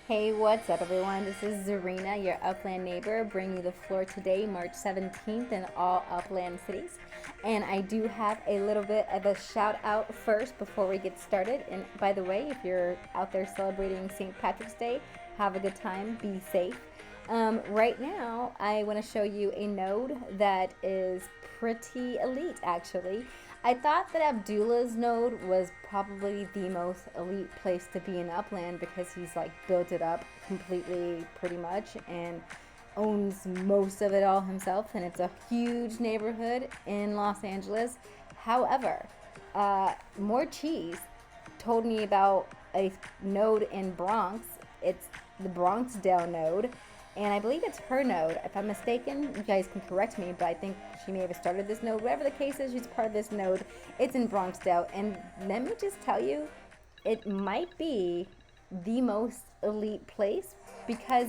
Hey, what's up, everyone? This is Zarina, your Upland neighbor, bringing you the floor today, March 17th, in all Upland cities. And I do have a little bit of a shout out first before we get started. And by the way, if you're out there celebrating St. Patrick's Day, have a good time, be safe. Right now, I want to show you a node that is pretty elite, actually. I thought that Abdullah's node was probably the most elite place to be in Upland because he's like built it up completely pretty much and owns most of it all himself, and it's a huge neighborhood in Los Angeles. However, More Cheese told me about a node in Bronx. It's the Bronxdale node, and I believe it's her node. If I'm mistaken, you guys can correct me, but I think she may have started this node. Whatever the case is, she's part of this node. It's in Bronxdale, and let me just tell you, it might be the most elite place because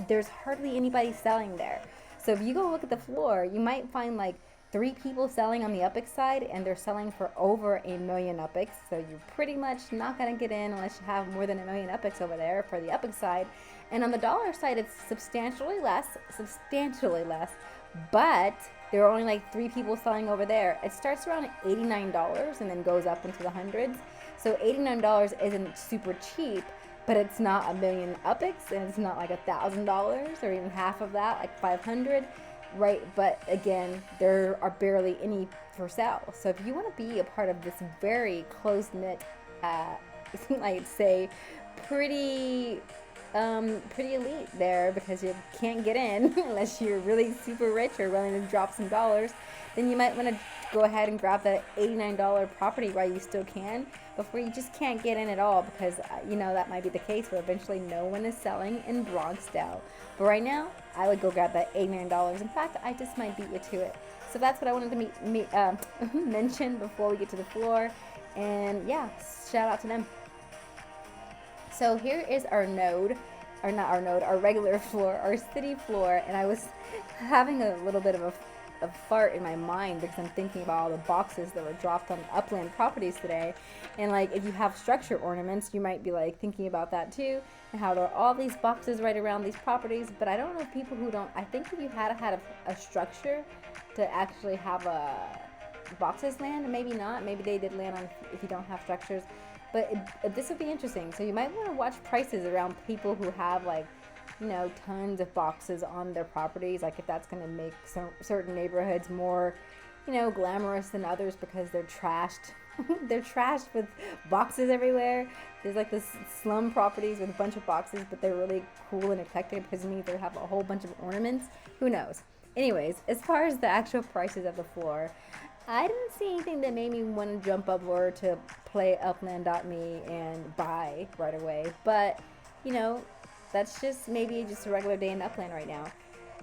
there's hardly anybody selling there. So if you go look at the floor, you might find like 3 people selling on the Upix side, and they're selling for over a million Upix. So you're pretty much not gonna get in unless you have more than a million Upix over there for the Upix side. And on the dollar side, it's substantially less, but there are only like 3 people selling over there. It starts around $89 and then goes up into the hundreds. So $89 isn't super cheap, but it's not a million Upix, and it's not like $1,000 or even half of that, like 500, right? But again, there are barely any for sale. So if you want to be a part of this very close-knit, I'd say pretty elite there, because you can't get in unless you're really super rich or willing to drop some dollars, then you might want to go ahead and grab that $89 property while you still can, before you just can't get in at all, because that might be the case where eventually no one is selling in Bronxdale. But right now, I would go grab that $89. In fact, I just might beat you to it. So that's what I wanted to mention before we get to the floor. And yeah, shout out to them. So here is our node, or not our node, our regular floor, our city floor, and I was having a little bit of a fart in my mind because I'm thinking about all the boxes that were dropped on Upland properties today. And like, if you have structure ornaments, you might be like thinking about that too, and how there are all these boxes right around these properties. But I don't know if people who don't, I think if you had a structure to actually have a boxes land, maybe not, maybe they did land on if you don't have structures. But this would be interesting. So you might want to watch prices around people who have tons of boxes on their properties. Like if that's going to make certain neighborhoods more, glamorous than others because they're trashed. They're trashed with boxes everywhere. There's like this slum properties with a bunch of boxes, but they're really cool and eclectic because they have a whole bunch of ornaments. Who knows? Anyways, as far as the actual prices of the floor, I didn't see anything that made me want to jump up or to play Upland.me and buy right away. But, that's just maybe just a regular day in Upland right now.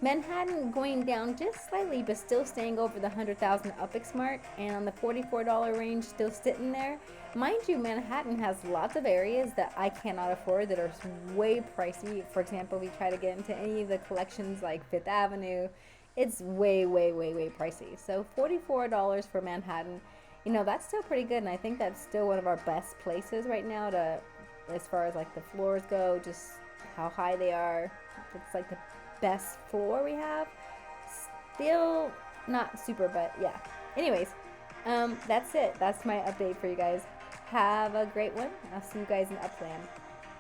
Manhattan going down just slightly, but still staying over the 100,000 Upix mark, and on the $44 range, still sitting there. Mind you, Manhattan has lots of areas that I cannot afford that are way pricey. For example, if you try to get into any of the collections like Fifth Avenue, it's way, way, way, way pricey. So $44 for Manhattan, that's still pretty good, and I think that's still one of our best places right now as far as like the floors go, just how high they are. It's like the best floor we have. Still not super, but yeah. Anyways, that's it. That's my update for you guys. Have a great one. I'll see you guys in Upland.